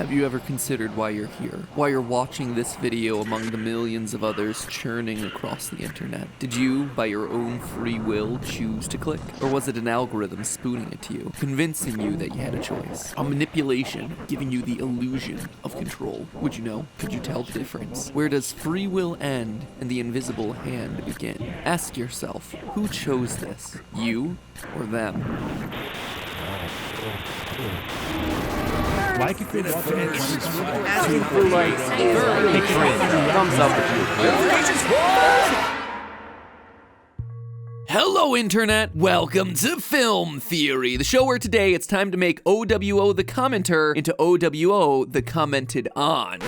Have you ever considered why you're here? Why you're watching this video among the millions of others churning across the internet? Did you, by your own free will, choose to click? Or was it an algorithm spooning it to you, convincing you that you had a choice? A manipulation, giving you the illusion of control. Would you know? Could you tell the difference? Where does free will end and the invisible hand begin? Ask yourself, who chose this? You or them? Like if it Asking for likes, thumbs up if you Hello, Internet! Welcome to Film Theory, the show where today it's time to make OWO the commenter into OWO the commented on.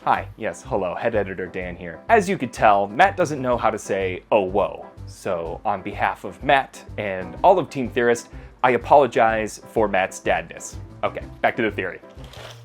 Hi, yes, hello, head editor Dan here. As you could tell, Matt doesn't know how to say oh whoa. So on behalf of Matt and all of Team Theorist, I apologize for Matt's dadness. Okay, back to the theory.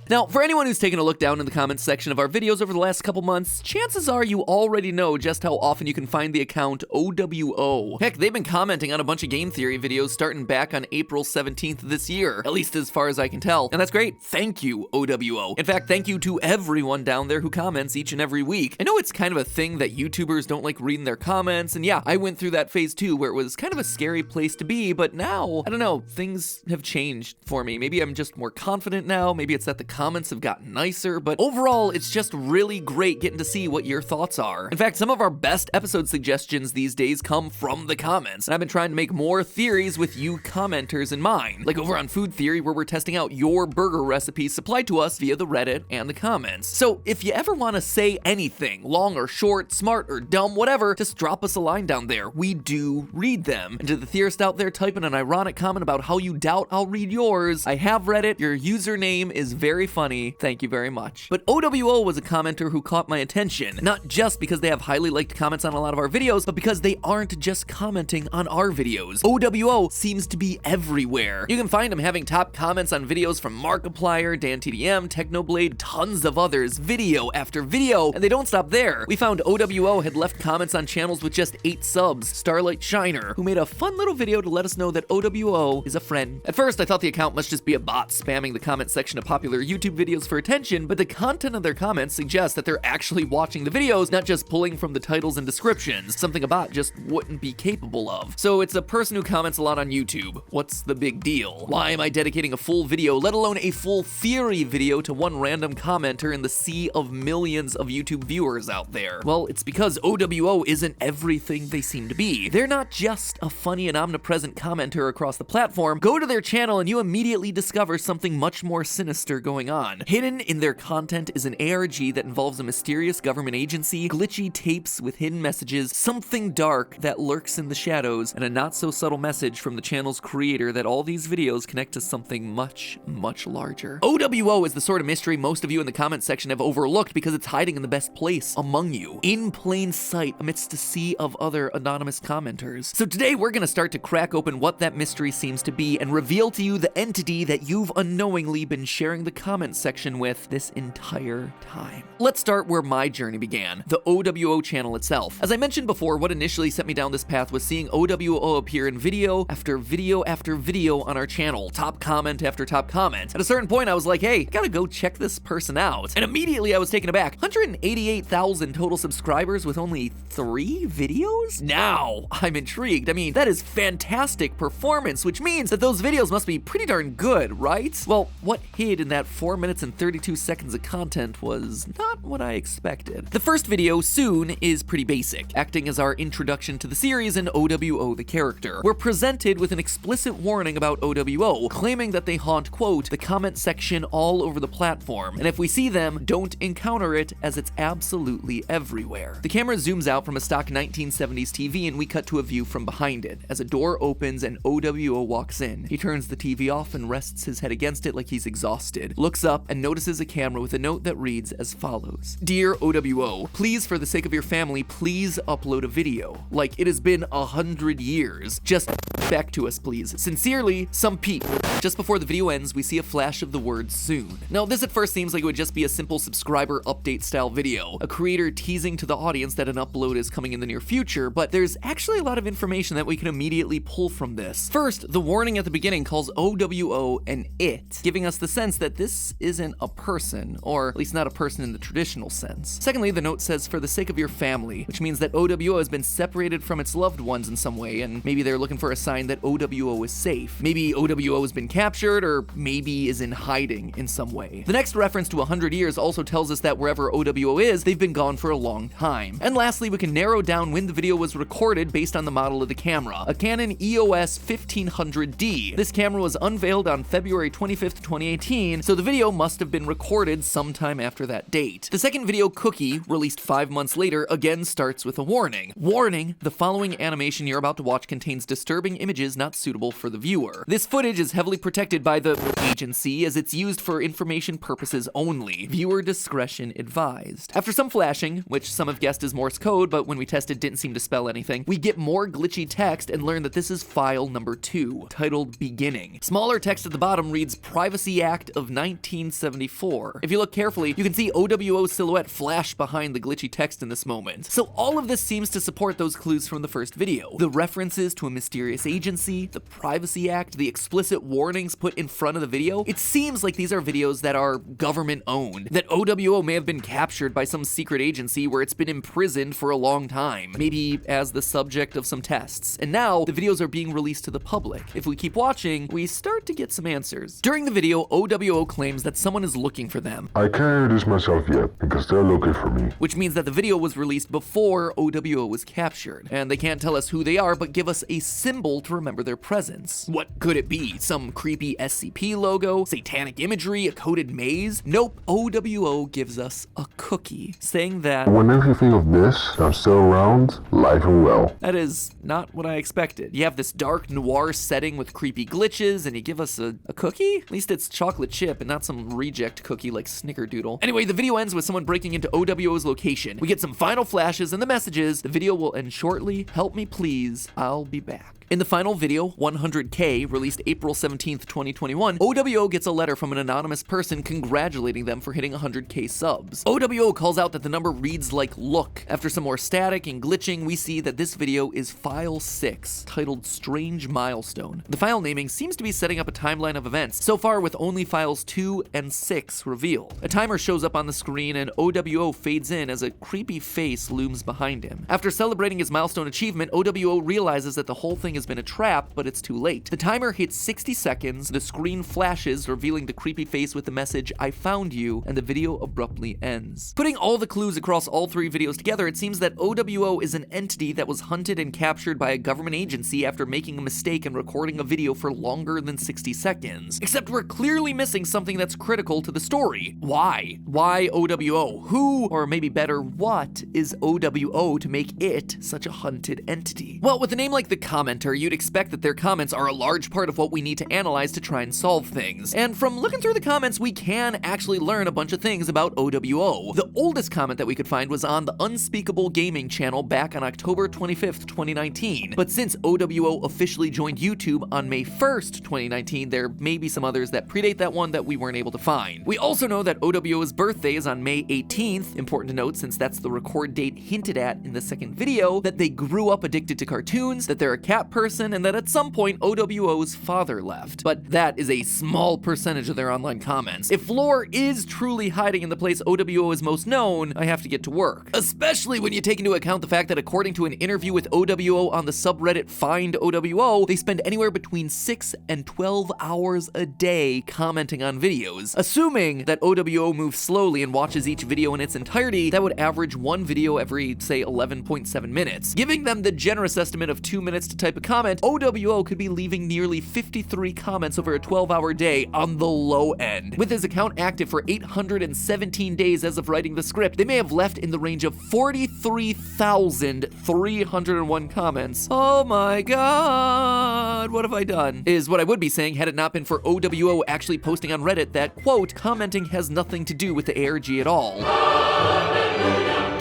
Now, for anyone who's taken a look down in the comments section of our videos over the last couple months, chances are you already know just how often you can find the account OWO. Heck, they've been commenting on a bunch of game theory videos starting back on April 17th this year, at least as far as I can tell. And that's great. Thank you, OWO. In fact, thank you to everyone down there who comments each and every week. I know it's kind of a thing that YouTubers don't like reading their comments, and yeah, I went through that phase too, where it was kind of a scary place to be, but now, I don't know, things have changed for me. Maybe I'm just more confident now, maybe it's that the comments have gotten nicer, but overall, it's just really great getting to see what your thoughts are. In fact, some of our best episode suggestions these days come from the comments, and I've been trying to make more theories with you commenters in mind, like over on Food Theory, where we're testing out your burger recipes supplied to us via the Reddit and the comments. So if you ever want to say anything, long or short, smart or dumb, whatever, just drop us a line down there. We do read them. And to the theorist out there typing an ironic comment about how you doubt I'll read yours, I have read it. Your username is very funny. Thank you very much. But OWO was a commenter who caught my attention, not just because they have highly liked comments on a lot of our videos, but because they aren't just commenting on our videos. OWO seems to be everywhere. You can find them having top comments on videos from Markiplier, DanTDM, Technoblade, tons of others, video after video, and they don't stop there. We found OWO had left comments on channels with just 8 subs, Starlight Shiner, who made a fun little video to let us know that OWO is a friend. At first, I thought the account must just be a bot spamming the comment section of popular YouTube videos for attention, but the content of their comments suggests that they're actually watching the videos, not just pulling from the titles and descriptions, something a bot just wouldn't be capable of. So it's a person who comments a lot on YouTube. What's the big deal? Why am I dedicating a full video, let alone a full theory video, to one random commenter in the sea of millions of YouTube viewers out there? Well, it's because OWO isn't everything they seem to be. They're not just a funny and omnipresent commenter across the platform. Go to their channel and you immediately discover something much more sinister going on. Hidden in their content is an ARG that involves a mysterious government agency, glitchy tapes with hidden messages, something dark that lurks in the shadows, and a not-so-subtle message from the channel's creator that all these videos connect to something much, much larger. OWO is the sort of mystery most of you in the comment section have overlooked because it's hiding in the best place among you, in plain sight amidst a sea of other anonymous commenters. So today we're gonna start to crack open what that mystery seems to be and reveal to you the entity that you've unknowingly been sharing the comment section with this entire time. Let's start where my journey began, the OWO channel itself. As I mentioned before, what initially set me down this path was seeing OWO appear in video after video after video on our channel, top comment after top comment. At a certain point, I was like, hey, I gotta go check this person out. And immediately I was taken aback. 188,000 total subscribers with only 3 videos? Now I'm intrigued. I mean, that is fantastic performance, which means that those videos must be pretty darn good, right? Well, what hid in that 4 minutes and 32 seconds of content was not what I expected. The first video, Soon, is pretty basic, acting as our introduction to the series and OWO the character. We're presented with an explicit warning about OWO, claiming that they haunt, quote, the comment section all over the platform, and if we see them, don't encounter it as it's absolutely everywhere. The camera zooms out from a stock 1970s TV and we cut to a view from behind it, as a door opens and OWO walks in. He turns the TV off and rests his head against it like he's exhausted, looks up and notices a camera with a note that reads as follows. Dear OWO, please, for the sake of your family, please upload a video. Like, it has been 100 years. Just back to us, please. Sincerely, some Pete. Just before the video ends, we see a flash of the word soon. Now, this at first seems like it would just be a simple subscriber update style video, a creator teasing to the audience that an upload is coming in the near future, but there's actually a lot of information that we can immediately pull from this. First, the warning at the beginning calls OWO an it, giving us the sense that this this isn't a person, or at least not a person in the traditional sense. Secondly, the note says for the sake of your family, which means that OWO has been separated from its loved ones in some way, and maybe they're looking for a sign that OWO is safe. Maybe OWO has been captured, or maybe is in hiding in some way. The next reference to 100 years also tells us that wherever OWO is, they've been gone for a long time. And lastly, we can narrow down when the video was recorded based on the model of the camera, a Canon EOS 1500D. This camera was unveiled on February 25th, 2018, so the video must have been recorded sometime after that date. The second video, Cookie, released 5 months later, again starts with a warning. Warning, the following animation you're about to watch contains disturbing images not suitable for the viewer. This footage is heavily protected by the agency as it's used for information purposes only. Viewer discretion advised. After some flashing, which some have guessed is Morse code, but when we tested didn't seem to spell anything, we get more glitchy text and learn that this is file number 2, titled Beginning. Smaller text at the bottom reads Privacy Act of 1974. If you look carefully, you can see OWO's silhouette flash behind the glitchy text in this moment. So all of this seems to support those clues from the first video. The references to a mysterious agency, the Privacy Act, the explicit warnings put in front of the video. It seems like these are videos that are government owned, that OWO may have been captured by some secret agency where it's been imprisoned for a long time, maybe as the subject of some tests. And now the videos are being released to the public. If we keep watching, we start to get some answers. During the video, OWO claims that someone is looking for them. I can't introduce myself yet because they're looking for me. Which means that the video was released before OWO was captured. And they can't tell us who they are, but give us a symbol to remember their presence. What could it be? Some creepy SCP logo? Satanic imagery? A coded maze? Nope. OWO gives us a cookie, saying that Whenever you think of this, I'm still around, live and well. that is not what I expected. You have this dark noir setting with creepy glitches, and you give us a cookie? At least it's chocolate chip and not some reject cookie like Snickerdoodle. Anyway, the video ends with someone breaking into OWO's location. We get some final flashes and the messages. The video will end shortly. Help me please, I'll be back. In the final video, 100K, released April 17th, 2021, OWO gets a letter from an anonymous person congratulating them for hitting 100K subs. OWO calls out that the number reads like look. After some more static and glitching, we see that this video is file 6, titled Strange Milestone. The file naming seems to be setting up a timeline of events, so far with only files 2 and 6 revealed. A timer shows up on the screen and OWO fades in as a creepy face looms behind him. After celebrating his milestone achievement, OWO realizes that the whole thing has been a trap, but it's too late. The timer hits 60 seconds, the screen flashes, revealing the creepy face with the message, "I found you," and the video abruptly ends. Putting all the clues across all 3 videos together, it seems that OWO is an entity that was hunted and captured by a government agency after making a mistake and recording a video for longer than 60 seconds. Except we're clearly missing something that's critical to the story. Why? Why OWO? Who, or maybe better, what is OWO to make it such a hunted entity? Well, with a name like The Commenter, you'd expect that their comments are a large part of what we need to analyze to try and solve things. And from looking through the comments, we can actually learn a bunch of things about OWO. The oldest comment that we could find was on the Unspeakable Gaming channel back on October 25th, 2019. But since OWO officially joined YouTube on May 1st, 2019, there may be some others that predate that one that we weren't able to find. We also know that OWO's birthday is on May 18th, important to note since that's the record date hinted at in the second video, that they grew up addicted to cartoons, that they're a cat person, and that at some point OWO's father left. But that is a small percentage of their online comments. If lore is truly hiding in the place OWO is most known, I have to get to work. Especially when you take into account the fact that according to an interview with OWO on the subreddit Find OWO, they spend anywhere between 6 and 12 hours a day commenting on videos. Assuming that OWO moves slowly and watches each video in its entirety, that would average one video every, say, 11.7 minutes. Giving them the generous estimate of 2 minutes to type a comment, OWO could be leaving nearly 53 comments over a 12-hour day on the low end. With his account active for 817 days as of writing the script, they may have left in the range of 43,301 comments. Oh my god, what have I done? Is what I would be saying had it not been for OWO actually posting on Reddit that, quote, commenting has nothing to do with the ARG at all.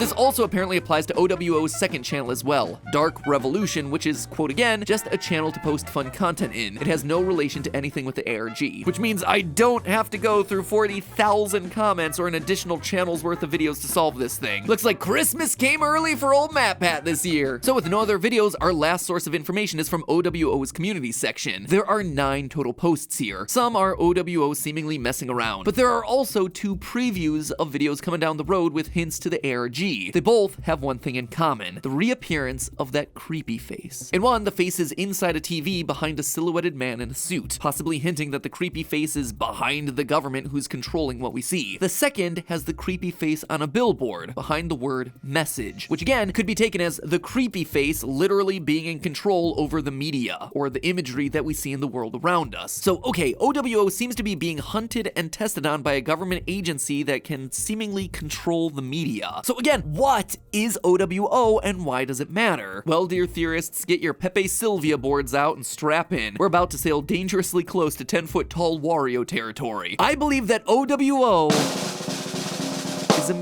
This also apparently applies to OWO's second channel as well, Dark Revolution, which is, quote again, just a channel to post fun content in. It has no relation to anything with the ARG, which means I don't have to go through 40,000 comments or an additional channel's worth of videos to solve this thing. Looks like Christmas came early for old MatPat this year. So with no other videos, our last source of information is from OWO's community section. There are 9 total posts here. Some are OWO seemingly messing around, but there are also 2 previews of videos coming down the road with hints to the ARG. They both have one thing in common, the reappearance of that creepy face. In one, the face is inside a TV behind a silhouetted man in a suit, possibly hinting that the creepy face is behind the government who's controlling what we see. The second has the creepy face on a billboard behind the word message, which again could be taken as the creepy face literally being in control over the media or the imagery that we see in the world around us. So okay, OWO seems to be being hunted and tested on by a government agency that can seemingly control the media. So again, what is OWO and why does it matter? Well, dear theorists, get your Pepe Sylvia boards out and strap in. We're about to sail dangerously close to 10-foot tall Wario territory. I believe that OWO is a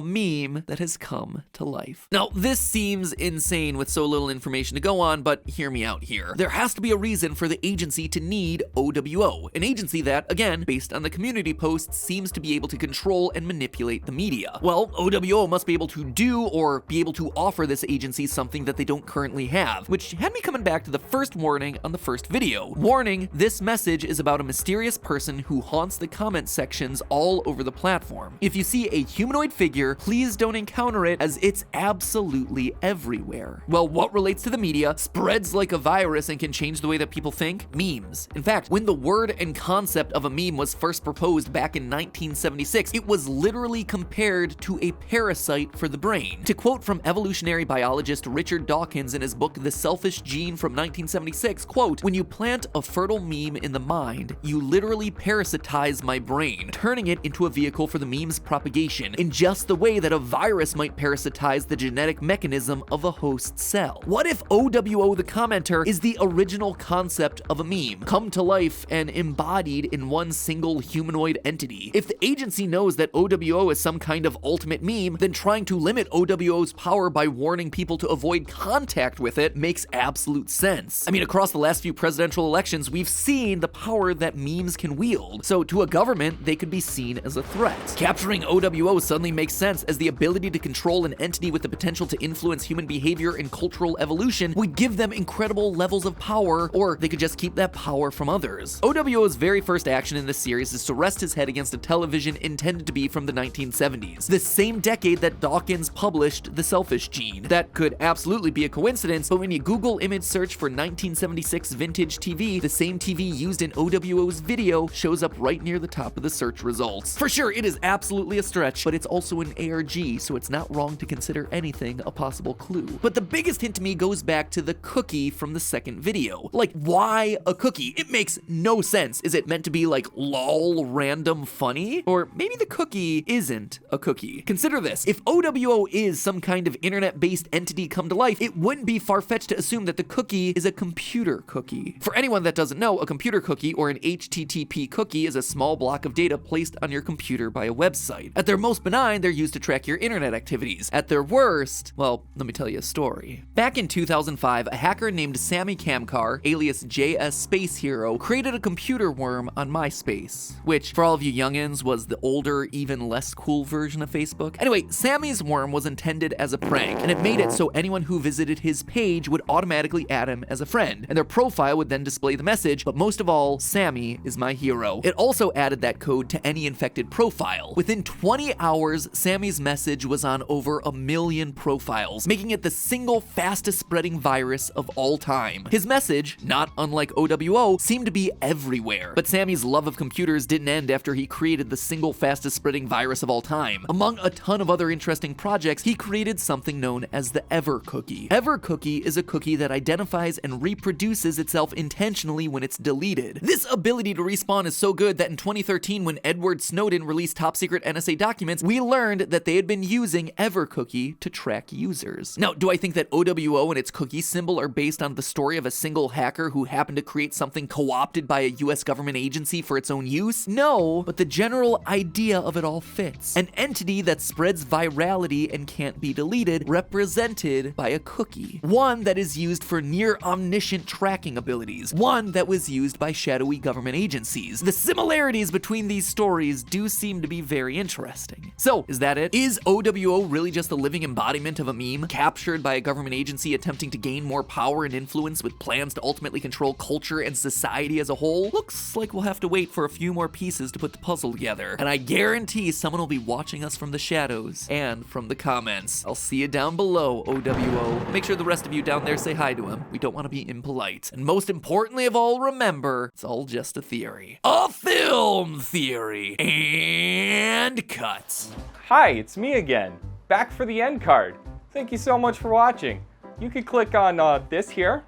meme that has come to life. Now, this seems insane with so little information to go on, but hear me out here. There has to be a reason for the agency to need OWO, an agency that, again, based on the community posts, seems to be able to control and manipulate the media. Well, OWO must be able to do or be able to offer this agency something that they don't currently have, which had me coming back to the first warning on the first video. Warning, this message is about a mysterious person who haunts the comment sections all over the platform. If you see a humanoid figure, please don't encounter it as it's absolutely everywhere. Well, what relates to the media, spreads like a virus and can change the way that people think? Memes. In fact, when the word and concept of a meme was first proposed back in 1976, it was literally compared to a parasite for the brain. To quote from evolutionary biologist Richard Dawkins in his book The Selfish Gene from 1976, quote, "When you plant a fertile meme in the mind, you literally parasitize my brain, turning it into a vehicle for the meme's propagation in just the way that a virus might parasitize the genetic mechanism of a host cell." What if OWO the commenter is the original concept of a meme, come to life and embodied in one single humanoid entity? If the agency knows that OWO is some kind of ultimate meme, then trying to limit OWO's power by warning people to avoid contact with it makes absolute sense. I mean, across the last few presidential elections, we've seen the power that memes can wield. So to a government, they could be seen as a threat. Capturing OWO suddenly makes sense, as the ability to control an entity with the potential to influence human behavior and cultural evolution would give them incredible levels of power, or they could just keep that power from others. OWO's very first action in this series is to rest his head against a television intended to be from the 1970s, the same decade that Dawkins published The Selfish Gene. That could absolutely be a coincidence, but when you Google image search for 1976 vintage TV, the same TV used in OWO's video shows up right near the top of the search results. For sure, it is absolutely a stretch, but it's also an ARG, so it's not wrong to consider anything a possible clue. But the biggest hint to me goes back to the cookie from the second video. Like, why a cookie? It makes no sense. Is it meant to be like lol random funny? Or maybe the cookie isn't a cookie. Consider this. If OWO is some kind of internet-based entity come to life, it wouldn't be far-fetched to assume that the cookie is a computer cookie. For anyone that doesn't know, a computer cookie or an HTTP cookie is a small block of data placed on your computer by a website. At their most benign, they're used to track your internet activities. At their worst, well, let me tell you a story. Back in 2005, a hacker named Sammy Kamkar, alias JS Space Hero, created a computer worm on MySpace, which, for all of you youngins, was the older, even less cool version of Facebook. Anyway, Sammy's worm was intended as a prank, and it made it so anyone who visited his page would automatically add him as a friend, and their profile would then display the message, but most of all, Sammy is my hero. It also added that code to any infected profile. Within 20 hours, Sammy's message was on over 1 million profiles, making it the single fastest spreading virus of all time. His message, not unlike OWO, seemed to be everywhere. But Sammy's love of computers didn't end after he created the single fastest spreading virus of all time. Among a ton of other interesting projects, he created something known as the Evercookie. Evercookie is a cookie that identifies and reproduces itself intentionally when it's deleted. This ability to respawn is so good that in 2013, when Edward Snowden released top secret NSA documents, documents, we learned that they had been using Evercookie to track users. Now, do I think that OWO and its cookie symbol are based on the story of a single hacker who happened to create something co-opted by a US government agency for its own use? No, but the general idea of it all fits. An entity that spreads virality and can't be deleted, represented by a cookie. One that is used for near omniscient tracking abilities. One that was used by shadowy government agencies. The similarities between these stories do seem to be very interesting. So, is that it? Is OWO really just a living embodiment of a meme, captured by a government agency attempting to gain more power and influence with plans to ultimately control culture and society as a whole? Looks like we'll have to wait for a few more pieces to put the puzzle together. And I guarantee someone will be watching us from the shadows and from the comments. I'll see you down below, OWO. Make sure the rest of you down there say hi to him. We don't want to be impolite. And most importantly of all, remember, it's all just a theory. A film theory. And cut. Hi, it's me again, back for the end card. Thank you so much for watching. You could click on this here,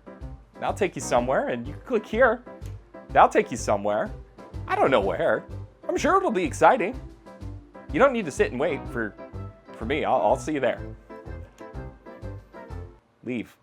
that'll take you somewhere, and you can click here, that'll take you somewhere. I don't know where. I'm sure it'll be exciting. You don't need to sit and wait for me. I'll see you there. Leave.